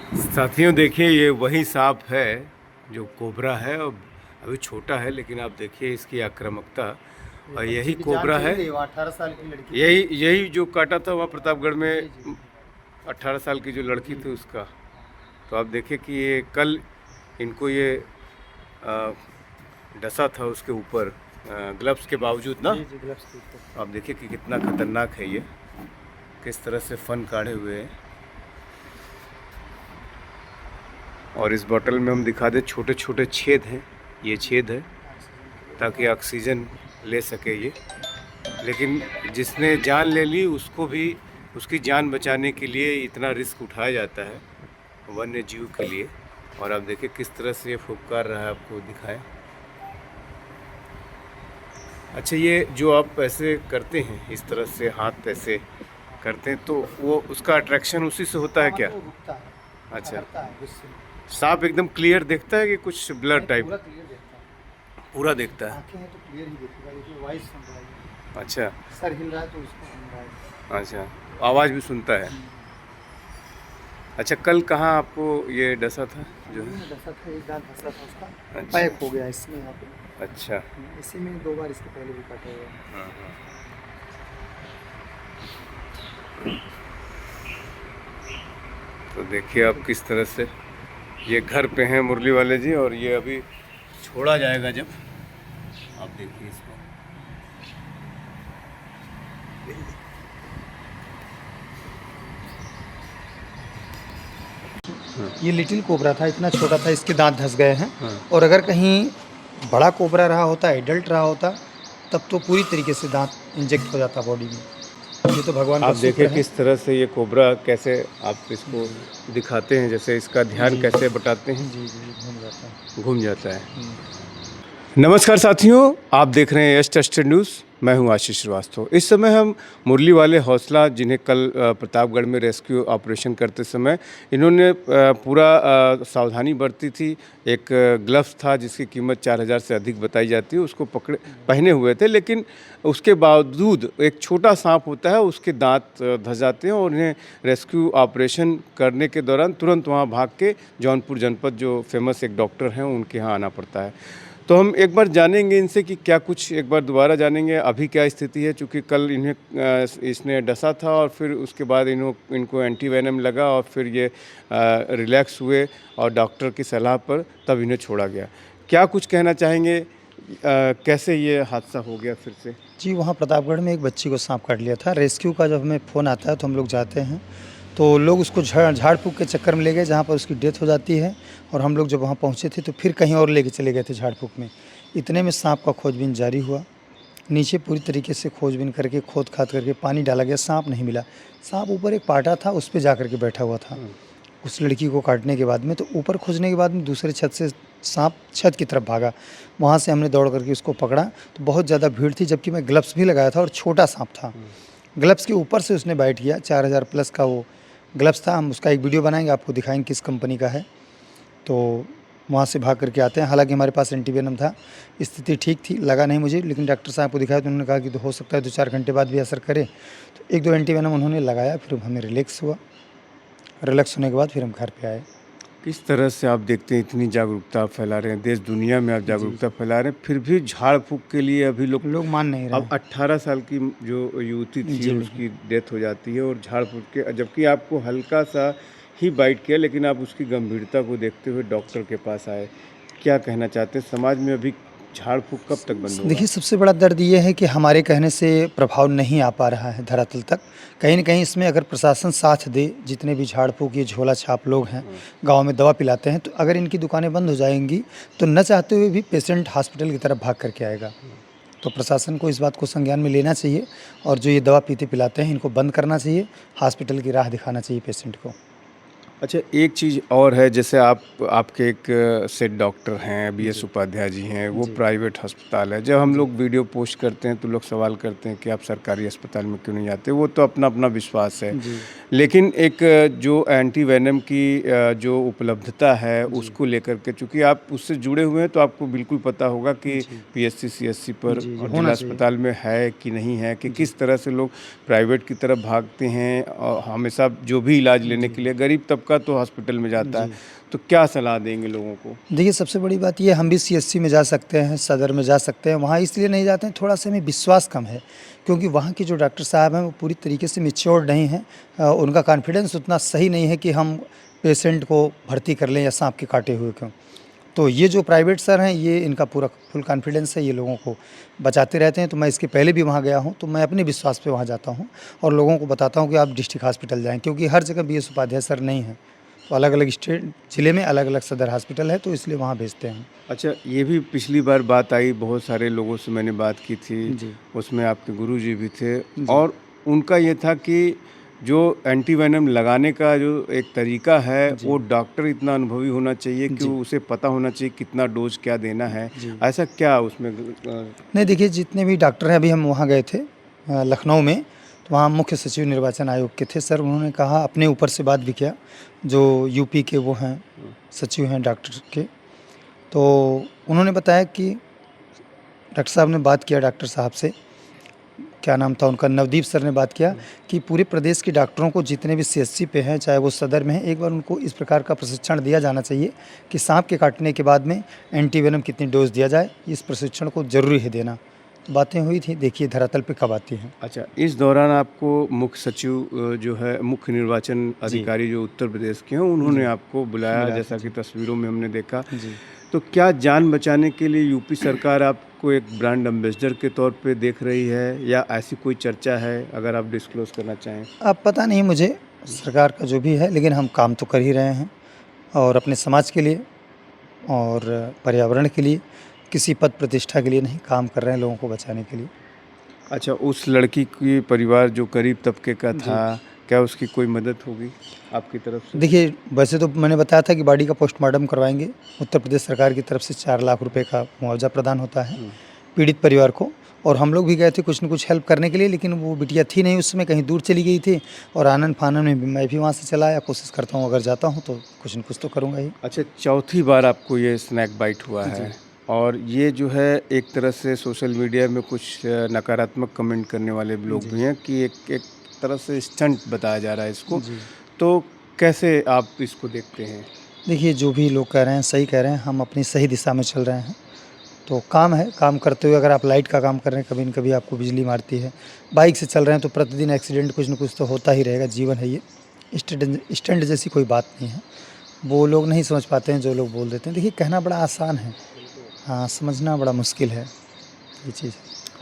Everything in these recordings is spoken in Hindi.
साथियों देखिए, ये वही सांप है जो कोबरा है और अभी छोटा है, लेकिन आप देखिए इसकी आक्रामकता। ये और बच्चे यही की जान कोबरा चली है, गई, वो 18 साल की लड़की थी। यही यही जो काटा था वहाँ प्रतापगढ़ जी जी में, 18 साल की जो लड़की जी थी जी। उसका। तो आप देखिए कि ये कल इनको ये आ, डसा था उसके ऊपर, ग्लव्स के बावजूद ना। जी जी, ग्लव्स के ऊपर। आप देखिए कि कितना खतरनाक है ये, किस तरह से फन काढ़े हुए हैं। और इस बोतल में हम दिखा दें, छोटे छोटे छेद हैं, ये छेद है ऑक्सीजन के लिए ताकि दवा। ऑक्सीजन ले सके ये। लेकिन जिसने जान ले ली उसको भी, उसकी जान बचाने के लिए इतना रिस्क उठाया जाता है वन्य जीव के लिए। और आप देखिए किस तरह से ये फुफकार रहा है, आपको दिखाएं। अच्छा, ये जो आप ऐसे करते हैं, इस तरह से हाथ ऐसे करते हैं, तो वो उसका अट्रैक्शन उसी से होता है हाँ, क्या? मतलब वो रुकता है, अच्छा, ठहरता है गुस्से में। सांप एकदम क्लियर देखता है कि कुछ ब्लर नहीं, टाइप? पूरा क्लियर देखता है। पूरा देखता है। आंखें हैं तो क्लियर ही देखेगा, देखिए वॉइस सुन रहा है। अच्छा। सर हिल रहा है तो उसको सुन रहा है। अच्छा, आवाज़ भी सुनता है। अच्छा, कल कहाँ आपको ये डसा था जो उंगली है? में धंसा था, एक दांत धंसा था उसका। अच्छा। पैक हो गया इसमें, यहाँ पे। अच्छा। इसी में 2 बार इसके पहले भी काटे हुए हैं। हाँ हाँ। तो देखिए आप किस तरह से ये घर पे हैं मुरली वाले जी, और ये अभी छोड़ा जाएगा जब। आप देखिए इसको। ये लिटिल कोबरा था, इतना छोटा था, इसके दांत धंस गए हैं। हाँ। और अगर कहीं बड़ा कोबरा रहा होता, एडल्ट रहा होता, तब तो पूरी तरीके से दांत इंजेक्ट हो जाता बॉडी में। ये तो भगवान का आप देखिए शुक्र है। किस तरह से ये कोबरा, कैसे आप इसको दिखाते हैं, जैसे इसका ध्यान जी कैसे बटाते हैं, जी जी, घूम जाता है। घूम जाता है। नमस्कार साथियों, आप देख रहे हैं यश टेस्टेड न्यूज़। मैं हूं आशीष श्रीवास्तव। इस समय हम मुरली वाले हौसला, जिन्हें कल प्रतापगढ़ में रेस्क्यू ऑपरेशन करते समय इन्होंने पूरा सावधानी बरती थी। एक ग्लव्स था जिसकी कीमत 4,000 से अधिक बताई जाती है, उसको पहने हुए थे, लेकिन उसके बावजूद एक छोटा सांप होता है, उसके दांत धंस जाते हैं और इन्हें रेस्क्यू ऑपरेशन करने के दौरान तुरंत वहाँ भाग के जौनपुर जनपद जो फेमस एक डॉक्टर हैं उनके यहाँ आना पड़ता है। तो हम एक बार जानेंगे इनसे कि क्या कुछ, एक बार दोबारा जानेंगे अभी क्या स्थिति है, चूँकि कल इन्हें इसने डसा था और फिर उसके बाद इनको एंटी वेनम लगा और फिर ये रिलैक्स हुए और डॉक्टर की सलाह पर तब इन्हें छोड़ा गया। क्या कुछ कहना चाहेंगे, कैसे ये हादसा हो गया फिर से? जी, वहाँ प्रतापगढ़ में एक बच्ची को साँप काट लिया था। रेस्क्यू का जब हमें फ़ोन आता है तो हम लोग जाते हैं, तो लोग उसको झाड़-फूँक के चक्कर में ले गए, जहाँ पर उसकी डेथ हो जाती है। और हम लोग जब वहाँ पहुँचे थे तो फिर कहीं और लेके चले गए थे झाड़-फूँक में। इतने में साँप का खोजबीन जारी हुआ। नीचे पूरी तरीके से खोजबीन करके, खोद-खाद करके पानी डाला गया, साँप नहीं मिला। साँप ऊपर एक पाटा था, उस पे जा कर के बैठा हुआ था। उस लड़की को काटने के बाद में, तो ऊपर खोजने के बाद में दूसरे छत से साँप छत की तरफ भागा। वहाँ से हमने दौड़ करके उसको पकड़ा, तो बहुत ज़्यादा भीड़ थी, जबकि मैं ग्लव्स भी लगाया था और छोटा साँप था। ग्लव्स के ऊपर से उसने बाइट किया, 4000 प्लस का वो ग्लव्स था। हम उसका एक वीडियो बनाएँगे, आपको दिखाएँगे किस कंपनी का है। तो वहाँ से भाग करके आते हैं। हालाँकि हमारे पास एंटीवेनम था, स्थिति ठीक थी, लगा नहीं मुझे, लेकिन डॉक्टर साहब को दिखाया तो उन्होंने कहा कि तो हो सकता है 2-4 घंटे बाद भी असर करे। तो 1-2 एंटीवेनम उन्होंने लगाया, फिर हमें रिलैक्स हुआ। रिलैक्स होने के बाद फिर हम घर पे आए। किस तरह से आप देखते हैं इतनी जागरूकता आप फैला रहे हैं, देश दुनिया में आप जी, जागरूकता फैला रहे हैं, फिर भी झाड़ फूँक के लिए अभी लोग। लोग मान नहीं रहे अब हैं। 18 साल की जो युवती थी जी, बिल्कुल। उसकी डेथ हो जाती है और झाड़ फूँक के, जबकि आपको हल्का सा ही बाइट किया, लेकिन आप उसकी गंभीरता को देखते हुए डॉक्टर के पास आए। क्या कहना चाहते हैं, समाज में अभी झाड़ फूँक कब तक बंद होगा? देखिए, सबसे बड़ा दर्द ये है कि हमारे कहने से प्रभाव नहीं आ पा रहा है धरातल तक। कहीं न कहीं इसमें अगर प्रशासन साथ दे, जितने भी झाड़-फूँक ये झोला-छाप लोग हैं, गाँव में दवा पिलाते हैं, तो अगर इनकी दुकानें बंद हो जाएँगी, तो न चाहते हुए भी पेशेंट हॉस्पिटल की तरफ भाग कर के आएगा। तो प्रशासन को इस बात को संज्ञान में लेना चाहिए, और जो ये दवा पीते-पिलाते हैं, इनको बंद करना चाहिए, हॉस्पिटल की राह दिखाना चाहिए पेशेंट को। अच्छा, एक चीज़ और है, जैसे आपके एक सेठ डॉक्टर हैं, बीएस उपाध्याय जी हैं, वो जी, प्राइवेट अस्पताल है। जब हम जी, लोग वीडियो पोस्ट करते हैं तो लोग सवाल करते हैं कि आप सरकारी अस्पताल में क्यों नहीं जाते? वो तो अपना-अपना विश्वास है। जी, लेकिन एक जो एंटी वेनम की जो उपलब्धता है जी, उसको लेकर के, चूँकि आप उससे जुड़े हुए हैं तो आपको बिल्कुल पता होगा कि जी, पीएचसी, सीएचसी पर जी, जी, और होना जिला चाहिए। अस्पताल में है कि नहीं है, कि जी, किस तरह से लोग प्राइवेट की तरफ भागते हैं और हमेशा जो भी इलाज लेने जी, के लिए, गरीब तबके सबका तो हॉस्पिटल में जाता है, तो क्या सलाह देंगे लोगों को? देखिए, सबसे बड़ी बात ये है, हम भी सीएचसी में जा सकते हैं, सदर में जा सकते हैं, वहाँ इसलिए नहीं जाते हैं, थोड़ा-सा हमें विश्वास कम है, क्योंकि वहाँ के जो डॉक्टर साहब हैं, वो पूरी तरीके से मैच्योर्ड नहीं हैं। उनका कॉन्फिडेंस उतना सही नहीं है कि हम पेशेंट को भर्ती कर लें या साँप के काटे हुए को। तो ये जो प्राइवेट सर हैं, ये इनका पूरा फुल कॉन्फिडेंस है, ये लोगों को बचाते रहते हैं। तो मैं इसके पहले भी वहाँ गया हूँ, तो मैं अपने विश्वास पे वहाँ जाता हूँ और लोगों को बताता हूँ कि आप डिस्ट्रिक्ट हॉस्पिटल जाएँ, क्योंकि हर जगह बीएस उपाध्याय सर नहीं हैं। तो अलग-अलग स्टेट ज़िले में अलग-अलग सदर हॉस्पिटल है, तो इसलिए वहाँ भेजते हैं। अच्छा, ये भी पिछली बार बात आई, बहुत सारे लोगों से मैंने बात की थी, जी। उसमें आपके गुरुजी भी थे और उनका ये था कि जो एंटीवेनम लगाने का जो एक तरीका है, वो डॉक्टर इतना अनुभवी होना चाहिए कि उसे पता होना चाहिए कितना डोज़ क्या देना है। ऐसा क्या उसमें नहीं, देखिए, जितने भी डॉक्टर हैं, अभी हम वहाँ गए थे लखनऊ में, तो वहाँ मुख्य सचिव निर्वाचन आयोग के थे सर। उन्होंने कहा, अपने ऊपर से बात भी किया, जो यूपी के वो हैं, सचिव हैं डॉक्टर के, तो उन्होंने बताया कि डॉक्टर साहब ने बात किया, डॉक्टर साहब से, क्या नाम था उनका, नवदीप सर ने बात किया कि पूरे प्रदेश के डॉक्टरों को, जितने भी सीएचसी पे हैं, चाहे वो सदर में हैं, एक बार उनको इस प्रकार का प्रशिक्षण दिया जाना चाहिए कि सांप के काटने के बाद में एंटीवेनम कितनी डोज दिया जाए। इस प्रशिक्षण को ज़रूरी है देना। तो बातें हुई थी, देखिए धरातल पे कब आती हैं। अच्छा, इस दौरान आपको मुख्य सचिव जो है, मुख्य निर्वाचन अधिकारी जो उत्तर प्रदेश के हैं, उन्होंने आपको बुलाया, जैसा कि तस्वीरों में हमने देखा। तो क्या जान बचाने के लिए यूपी सरकार आपको एक ब्रांड एम्बेसडर के तौर पे देख रही है, या ऐसी कोई चर्चा है, अगर आप डिस्क्लोज़ करना चाहें? अब पता नहीं मुझे सरकार का जो भी है, लेकिन हम काम तो कर ही रहे हैं और अपने समाज के लिए और पर्यावरण के लिए, किसी पद प्रतिष्ठा के लिए नहीं, काम कर रहे हैं लोगों को बचाने के लिए। अच्छा, उस लड़की की परिवार जो गरीब तबके का था, क्या उसकी कोई मदद होगी आपकी तरफ से? देखिए, वैसे तो मैंने बताया था कि बॉडी का पोस्टमार्टम करवाएंगे। उत्तर प्रदेश सरकार की तरफ से 4 लाख रुपए का मुआवजा प्रदान होता है पीड़ित परिवार को, और हम लोग भी गए थे कुछ न कुछ हेल्प करने के लिए, लेकिन वो बिटिया थी नहीं उस समय, कहीं दूर चली गई थी, और आनन-फानन में भी मैं भी वहाँ से चला आया। कोशिश करता हूँ, अगर जाता हूँ तो कुछ न कुछ तो करूँगा ही। अच्छा, चौथी बार आपको ये स्नैक बाइट हुआ है, और ये जो है, एक तरह से सोशल मीडिया में कुछ नकारात्मक कमेंट करने वाले लोग भी हैं कि एक एक तरह से स्टंट बताया जा रहा है इसको। तो कैसे आप इसको देखते हैं? देखिए, जो भी लोग कह रहे हैं सही कह रहे हैं, हम अपनी सही दिशा में चल रहे हैं। तो काम है, काम करते हुए अगर आप लाइट का काम कर रहे हैं, कभी न कभी आपको बिजली मारती है। बाइक से चल रहे हैं तो प्रतिदिन एक्सीडेंट कुछ न कुछ तो होता ही रहेगा, जीवन है ये। स्टंट जैसी कोई बात नहीं है। वो लोग नहीं समझ पाते हैं जो लोग बोल देते हैं। देखिए, कहना बड़ा आसान है, हाँ, समझना बड़ा मुश्किल है ये चीज़।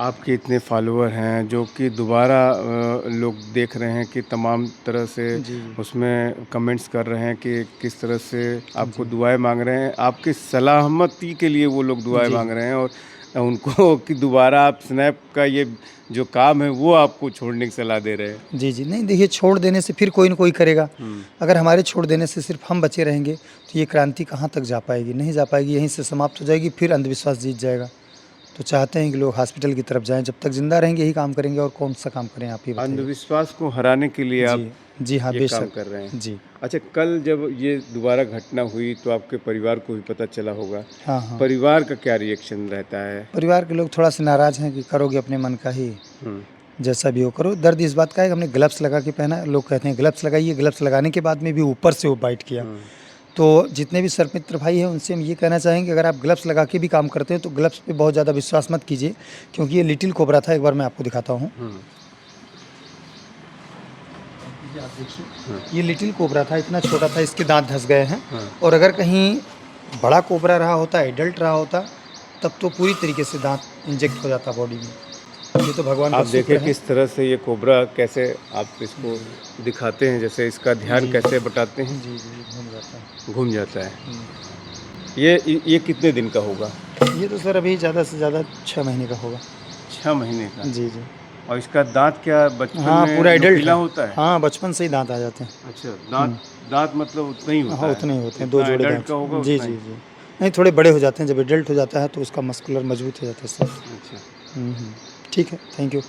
आपके इतने फॉलोअर हैं जो कि दोबारा लोग देख रहे हैं कि तमाम तरह से उसमें कमेंट्स कर रहे हैं कि किस तरह से आपको दुआएं मांग रहे हैं, आपकी सलामती के लिए वो लोग दुआएं मांग रहे हैं, और उनको कि दोबारा आप स्नैप का ये जो काम है वो आपको छोड़ने की सलाह दे रहे हैं। जी, नहीं, देखिए, छोड़ देने से फिर कोई न कोई करेगा। अगर हमारे छोड़ देने से सिर्फ हम बचे रहेंगे, तो ये क्रांति कहाँ तक जा पाएगी? नहीं जा पाएगी, यहीं से समाप्त हो जाएगी, फिर अंधविश्वास जीत जाएगा। तो चाहते हैं कि लोग हॉस्पिटल की तरफ जाएँ, जब तक ज़िंदा रहेंगे यही काम करेंगे, और कौन-सा काम करें आप ही बताइए? अंधविश्वास को हराने के लिए आप जी हाँ, ये काम बेशक। कर रहे हैं। जी। अच्छा, कल जब ये दोबारा घटना हुई तो आपके परिवार को भी पता चला होगा। हाँ। परिवार का क्या रिएक्शन रहता है? परिवार के लोग थोड़ा-सा नाराज़ हैं कि करोगे अपने मन का ही, जैसा भी हो करो। दर्द इस बात का है कि हमने ग्लव्स लगा के पहना है। लोग कहते हैं ग्लव्स लगाइए, ग्लव्स लगाने के बाद में भी ऊपर से वो बाइट किया। तो जितने भी सर्पमित्र भाई हैं, उनसे हम ये कहना चाहेंगे, अगर आप ग्लव्स लगा के भी काम करते हैं तो ग्लव्स पे बहुत ज़्यादा विश्वास मत कीजिए, क्योंकि ये लिटिल कोबरा था। एक बार मैं आपको दिखाता हूँ। आप देखिए, ये लिटिल कोबरा था, इतना छोटा था, इसके दांत धंस गए हैं। और अगर कहीं बड़ा कोबरा रहा होता, एडल्ट रहा होता, तब तो पूरी तरीके से दांत इंजेक्ट हो जाता बॉडी में। ये तो भगवान का आप शुक्र देखें है। किस तरह से ये कोबरा, कैसे आप इसको दिखाते हैं, जैसे इसका ध्यान कैसे बटाते हैं, जी, घूम जाता है। घूम जाता है। ये कितने दिन का होगा? ये तो सर अभी ज़्यादा से ज़्यादा 6 महीने का होगा। 6 महीने का। जी। और इसका दांत क्या बचपन हाँ, में पूरा एडल्ट नुकीला है। होता है? हाँ, बचपन से ही दांत आ जाते हैं। अच्छा, दांत मतलब उतना ही होता हाँ, है? उतने ही होते हैं, 2 जितना जोड़े एडल्ट दांत। का होगा जी। उतना ही? नहीं, थोड़े बड़े हो जाते हैं, जब एडल्ट हो जाता है तो उसका मस्कुलर मजबूत हो जाता है सब। अच्छा। ठीक है, थैंक यू।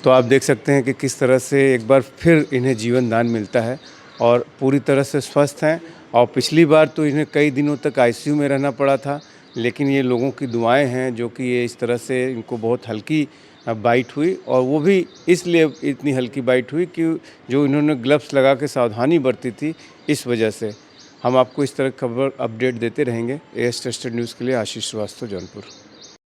तो आप देख सकते हैं कि किस तरह से एक बार फिर इन्हें जीवन दान मिलता है, और पूरी तरह से स्वस्थ हैं। और पिछली बार तो इन्हें कई दिनों तक आईसीयू में रहना पड़ा था, लेकिन ये लोगों की दुआएं हैं जो कि ये इस तरह से इनको बहुत हल्की बाइट हुई, और वो भी इसलिए इतनी हल्की बाइट हुई कि जो इन्होंने ग्लव्स लगा के सावधानी बरती थी, इस वजह से। हम आपको इस तरह खबर अपडेट देते रहेंगे। एएस ट्रस्टेड न्यूज़ के लिए आशीष श्रीवास्तव, जौनपुर।